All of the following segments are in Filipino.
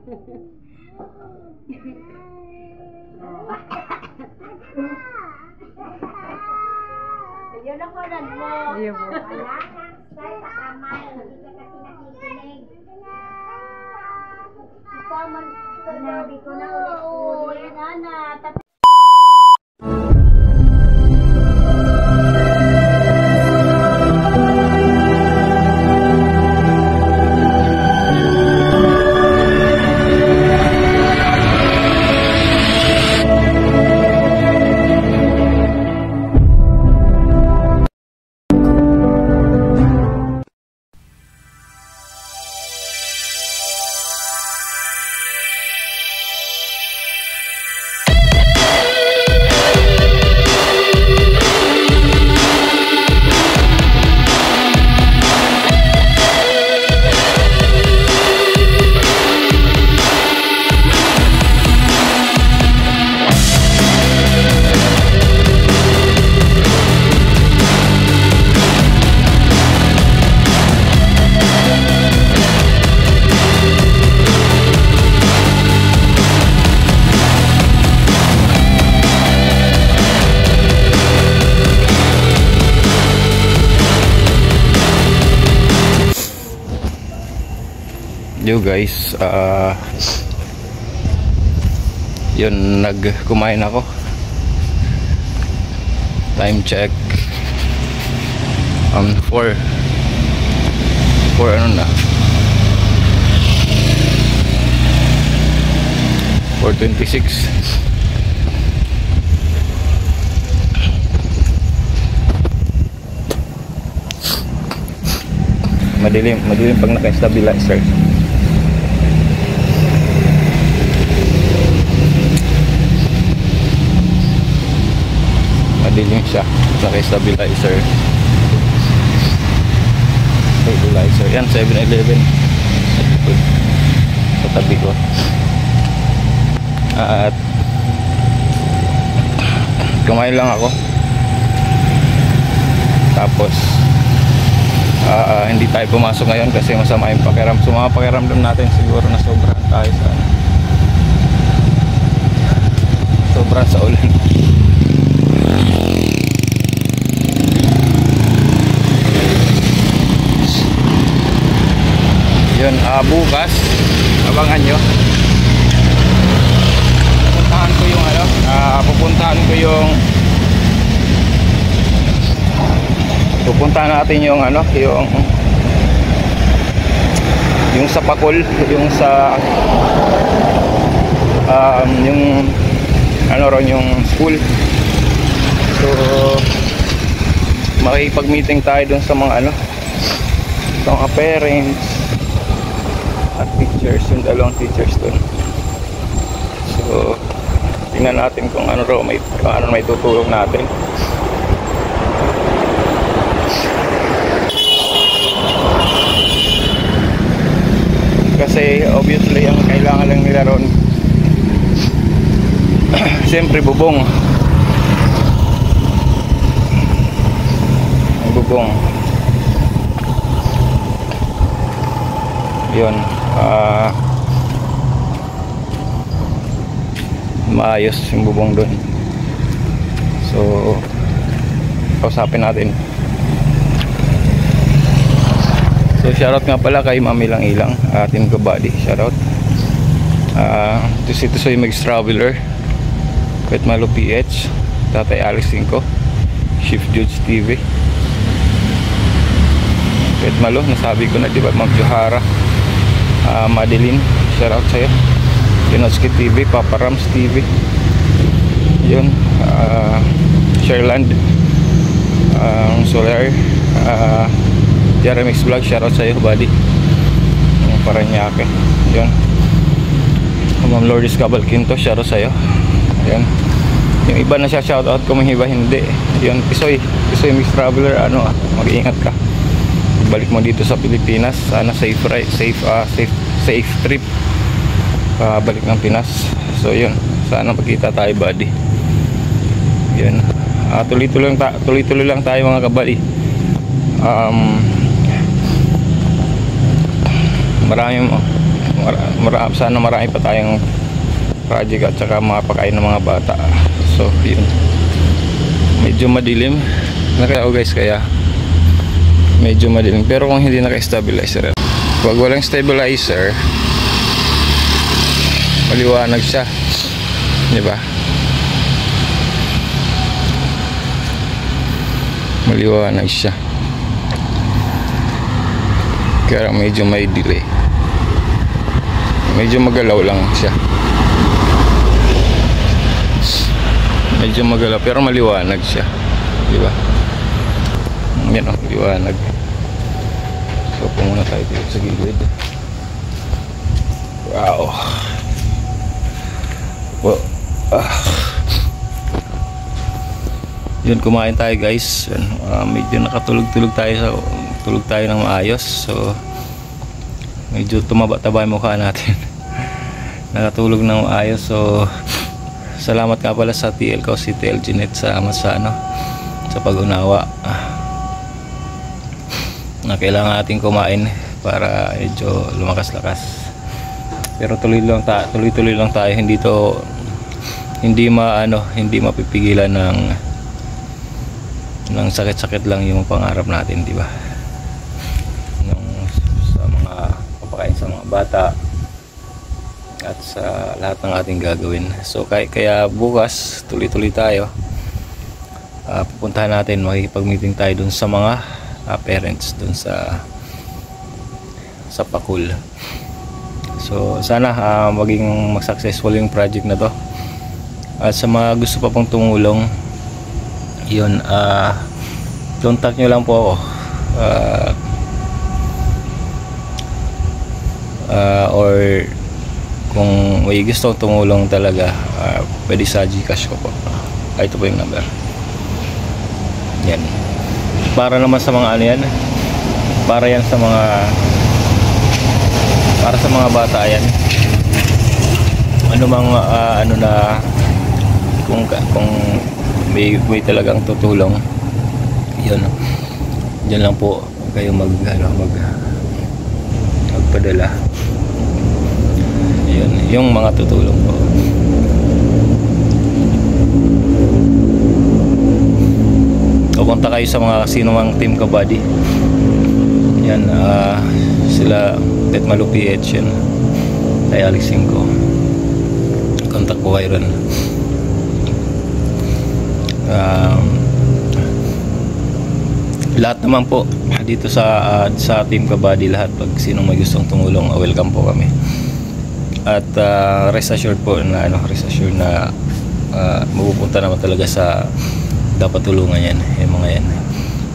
Ayun ang kunan mo. Ayun po. Wala kang start sa kamay. Hindi ka kasi nakikinig. Sinabi ko na ulit. Oo, yan na. Yo guys, yun, kumain ako. Time check 4 ano na, 4:26. Madilim pag naka-stabilizer. Madilim siya, naka-stabilizer. Yan, 7-Eleven sa tabi ko. At kumain lang ako. Tapos hindi tayo pumasok ngayon kasi masama yung pakiram. So mga pakiramdam natin siguro na sobrang tayo sa sobrang sa ulan. Yun, bukas abangan nyo, pupuntahan natin yung yung sa Pakul, yung sa yung school. So makikipag-meeting tayo dun sa mga parents at teachers, yung dalawang teachers dun. So tingnan natin kung ano may tutulong natin. Kasi obviously ang kailangan lang nila ron siyempre bubong. Yun, maayos yung bubong dun. So kausapin natin. So shoutout nga pala kay Mami Lang Ilang, Team Kabady, shoutout. Ito sa Mix Traveler, Kuwait Malo PH, Tatay Alex 5, Shift Judge TV, Kuwait Malo, nasabi ko na diba, Ma'am Johara, Madeline, shoutout sa'yo. Pinotsky TV, Papa Rams TV, yun, Sherland, Solar, Jeremy's Vlog, shoutout sa'yo buddy, yung Paranaque, yun. Ma'am Lourdes Cabal Quinto, shoutout sa'yo, yun. Yung iba na siya shoutout ko, may iba hindi, yun. Pisoy Mix Traveler, mag-iingat ka, balik mo dito sa Pilipinas, sana safe trip balik ng Pinas. So yun, sana magkita tayo buddy, yun. Tuloy-tuloy lang tayo mga kabali. Maraming sana marami pa tayong project at saka mapakain ng mga bata. So yun, medyo madilim nakao guys, kaya medyo madilim. Pero kung hindi naka-stabilizer, pag walang stabilizer maliwanag siya, di ba? Maliwanag siya, kaya medyo may delay, medyo magalaw lang siya, medyo magalaw pero maliwanag siya, di ba? Yan o, liwanag. So pumunta tayo dito sa gilid. Wow. Well, yun, kumain tayo guys. Medyo nakatulog-tulog tayo, tulog tayo ng maayos. So medyo tumaba-taba yung mukha natin. Nakatulog ng maayos. So salamat nga pala sa TL ko, si TL Jeanette, sa sa pag-unawa na kailangan natin kumain para medyo lumakas-lakas. Pero tuloy-tuloy lang tayo. Hindi mapipigilan ng sakit-sakit lang yung pangarap natin, di ba? Sa mga papakain sa mga bata at sa lahat ng ating gagawin. So kaya bukas tuloy-tuloy tayo. Pupuntahan natin, makikipag-meeting tayo dun sa mga parents dun sa Pakul. So sana maging successful yung project na to. At sa mga gusto pa pong tumulong, yun, contact nyo lang po ako, or kung may gusto tumulong talaga, pwede sa Gcash ko po. Ito po yung number. Yan, para naman sa mga yan, para sa mga bata yan. Ano mang kung may talagang tutulong, yun, diyan lang po kayo magpadala. Yun, yung mga tutulong po. Pupunta kayo sa mga sinumang team kabady. Yan, sila Tetmalu PH, yan, kay Alex 5. Contact po kayo rin. Lahat naman po dito sa team kabady, lahat, pag sinong may gustong tumulong, welcome po kami. At rest assured po na mapupunta naman talaga sa dapat tulungan yan, yung mga yan,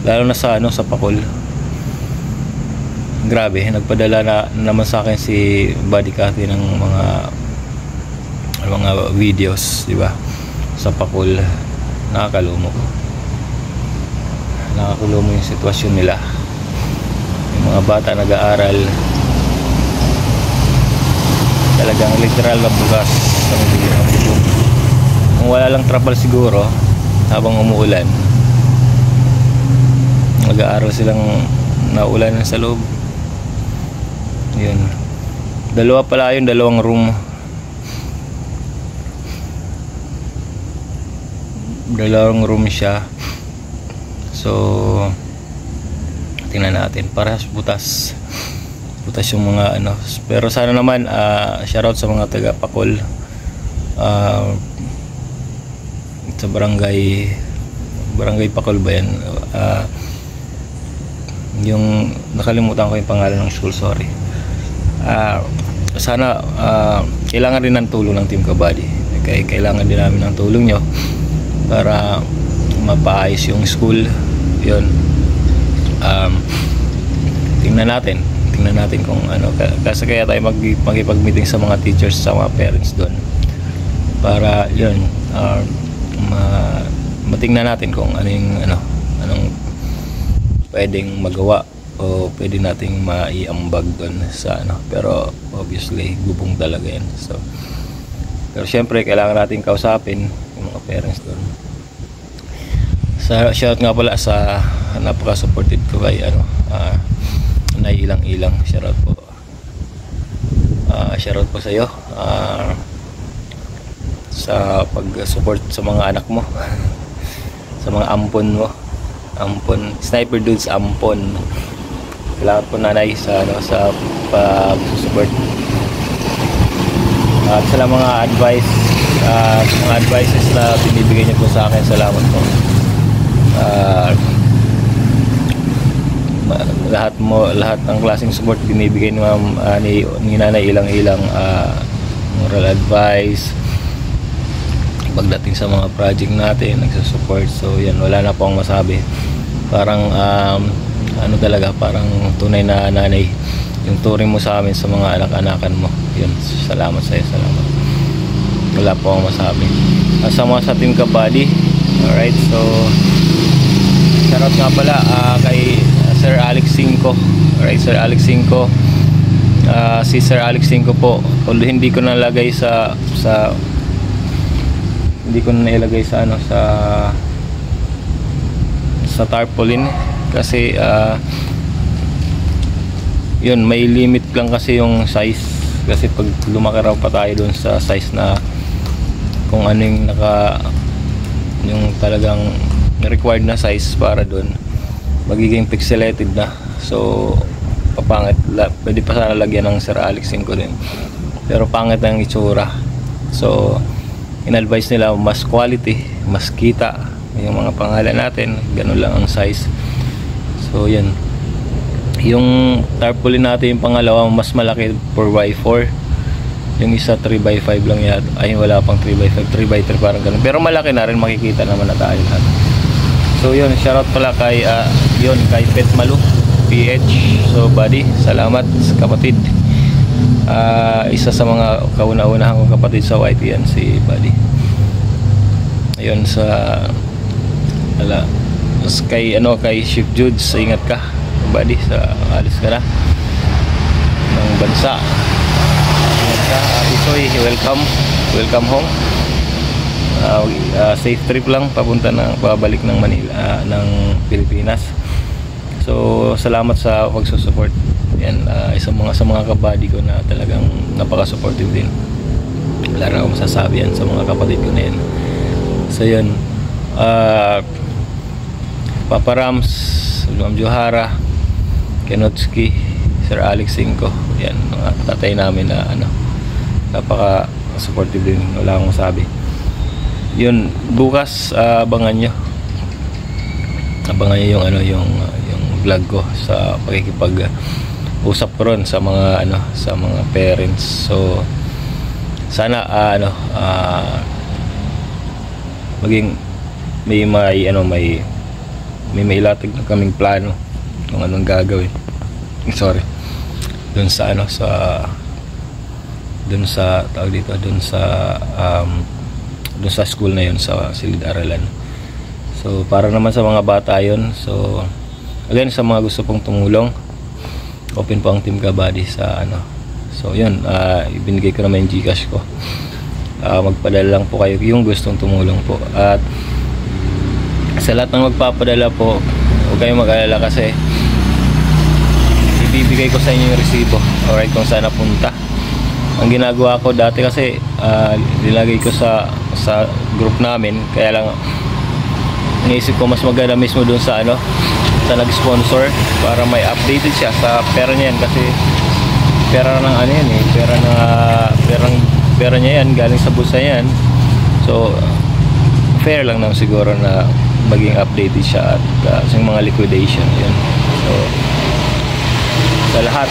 lalo na sa Pakul. Grabe, nagpadala na naman sa akin si Buddy Cathy ng mga videos, di ba, sa Pakul. Nakakalumo yung sitwasyon nila. Yung mga bata nag-aaral, talagang literal na bugas sa mga. Kung wala lang trapal siguro habang umuulan, nag-aaral silang naulan sa loob. Yun, dalawa pala yun, dalawang room. Dalawang room siya. So tingnan natin, para butas yung mga pero sana naman shoutout sa mga taga Pakul, sa barangay Pakul ba yan, yung nakalimutan ko yung pangalan ng school, sorry. Sana kailangan rin ng tulong ng team kabady. Kailangan din namin ng tulong nyo para mapaayos yung school. Yun, tingnan natin kung kasi kaya tayo magipag-meeting sa mga teachers, sa mga parents doon, para yun, matingnan natin kung anong pwedeng magawa o pwede nating maiambag doon sa pero obviously gubong talaga yan. So pero syempre kailangan natin kausapin yung mga parents doon. Shout nga pala sa napaka-supported ko kay Naiilang-ilang, shout out po. shoutout po sa iyo sa pag-support sa mga anak mo, sa mga ampon mo, ampon, Sniper Dudes ampon. Salamat po nanay sa sa pag-support at sa mga advice, mga advices na binibigay niyo po sa akin. Salamat po. Lahat ng klaseng support binibigay ni ma'am, ni nanay, ilang moral advice pagdating sa mga project natin, nagsusupport. So yan, wala na po akong masabi. Parang ano talaga, parang tunay na nanay yung turing mo sa amin, sa mga anak-anakan mo. Yun, salamat sa iyo, salamat. Wala po akong masabi. Sa mga sa Team Kabady, alright, so shoutout nga pala kay Sir Alex Cinco. Alright, Sir Alex Cinco. Si Sir Alex Cinco po, although hindi ko nalagay hindi ko na ilagay sa sa tarpaulin kasi yun, may limit lang kasi yung size, kasi pag lumaki raw pa tayo dun sa size na kung ano yung talagang required na size para dun, magiging pixelated na. So papangit. Pwede pa sana lagyan ng Sir Alex 5 din, pero pangit na yung itsura. So in-advise nila mas quality, mas kita yung mga pangalan natin, ganun lang ang size. So yan, yung tarpaulin natin yung pangalawa mas malaki, 4x4, yung isa 3x5 lang yan. Ay wala pang 3x5, 3x3 parang ganun, pero malaki na rin, makikita naman na tayo lahat. So yun, shoutout pala kay kay Pet Malu PH. So buddy, salamat kapatid. Isa sa mga kauna-unahang kong kapatid sa YT yan, si buddy. Ayun, kay Chief Judes, ingat ka buddy, alis ka na ng bansa. Ingat ka, Isoy, welcome home. Safe trip lang pabalik ng Manila, ng Pilipinas. So salamat sa pagsusupport. Yan, sa mga kabady ko na talagang napaka-supportive din. Wala na akong masasabi yan sa mga kapatid ko na yan. So yun, Papa Rams, Ma'am Johara, Kenotski, Sir Alex 5, yan, mga tatay namin na napaka-supportive din. Wala akong masabi. Yun, bukas abangan nyo yung vlog ko sa pakikipag-usap ko ron sa mga parents. So sana maging may ilatag na kaming plano kung anong gagawin. Sorry. Doon sa school na yun, sa Silid-Aralan. So para naman sa mga bata yun. So again, sa mga gusto pong tumulong, open po ang Team Kabady sa So yun, ibinigay ko naman yung Gcash ko. Magpadala lang po kayo yung gustong tumulong po. At sa lahat ng magpapadala po, huwag kayong mag-alala kasi ibibigay ko sa inyo yung resibo, alright, kung saan napunta. Ang ginagawa ko dati kasi nilagay ko sa group namin, kaya lang naisip ko mas maganda mismo dun sa sa nag-sponsor para may updated siya sa pera niya yan, kasi pera ng pera niya yan, galing sa bulsa yan. So fair lang naman siguro na maging updated siya at sa mga liquidation yun. So sa lahat,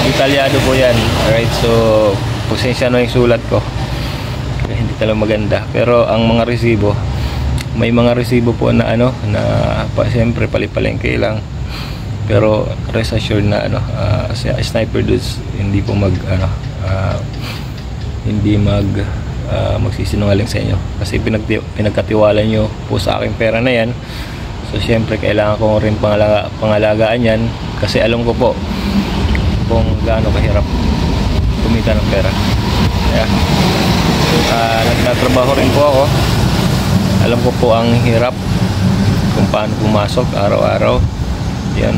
detalyado po yan, alright. So pasensya na yung sulat ko, hindi talaga maganda, pero ang mga resibo, may mga resibo po na siyempre palipalengke lang, pero rest assured na Sniper Dudes hindi po magsisinungaling sa inyo, kasi pinagkatiwala nyo po sa aking pera na yan. So siyempre kailangan ko rin pangalagaan yan, kasi alam ko po kung gaano kahirap kumita ng pera. Yeah. Nagtatrabaho rin po ako, alam ko po ang hirap kung paano pumasok araw-araw. Yan.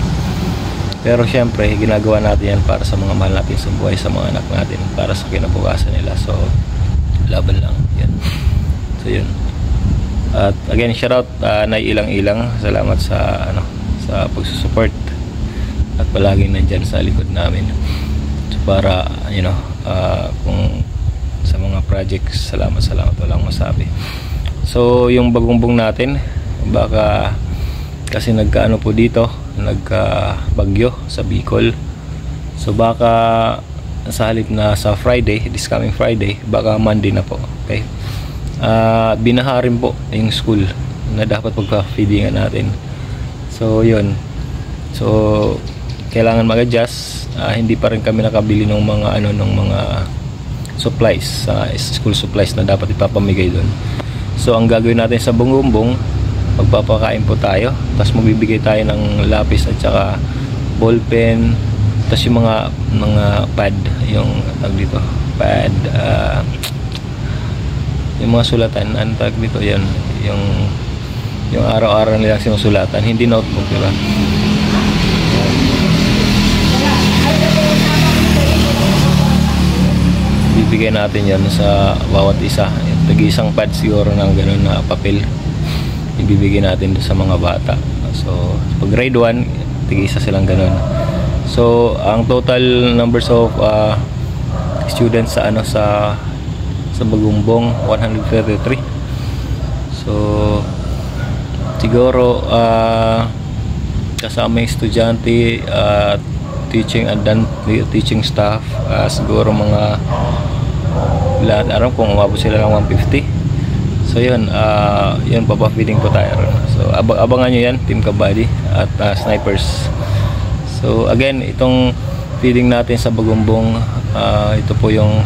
Pero syempre ginagawa natin yan para sa mga mahal natin sa buhay, sa mga anak natin, para sa kinabukasan nila. So laban lang yan. So yun. At again, shout out Nay Ilang-Ilang, salamat sa sa pagsusupport at palaging nandyan sa likod namin. So para kung sa mga projects, salamat, walang masabi. So yung bagumbong natin, baka kasi nagkaano po dito, nagka-bagyo sa Bicol. So baka sa halip na sa Friday, this coming Friday, baka Monday na po. Okay. Binaha rin po yung school na dapat pagpa-feedingan natin. So yun. So kailangan mag-adjust. Hindi pa rin kami nakabili ng mga mga supplies, school supplies na dapat ipapamigay doon. So ang gagawin natin sa Bumbong, magpapakain po tayo, tapos magbibigay tayo ng lapis at saka ballpen, tapos yung mga pad, yung tag dito, pad, yung mga sulatan, ano tag dito, yan, yung araw-araw nilang sinusulatan, hindi notebook, diba? Bibigay natin yan sa bawat isa. Tag-isang pad siguro ng ganun na papel. Ibibigay natin sa mga bata. So pag grade 1, tag-isa silang ganun. So ang total numbers of students sa sa Bagumbong, 133. So siguro kasama yung estudyante, teaching staff, siguro mga aram kung umabot sila ng 150. So yun, yun, papafeeding po tayo ron. So abangan nyo yan, Team Kabady at Snipers. So again, itong feeding natin sa Bagumbong, ito po yung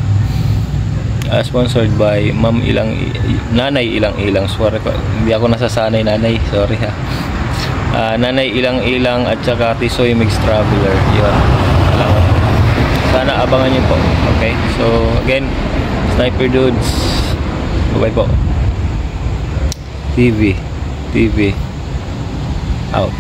sponsored by Nanay Ilang-Ilang. Sorry ko, hindi ako nasasanay nanay, sorry ha. Nanay Ilang-Ilang at saka Tisoy Mix Traveler. Yun, salamat. Sana abangan nyo po. Okay, so again, Sniper Dudes, bye po. TV out.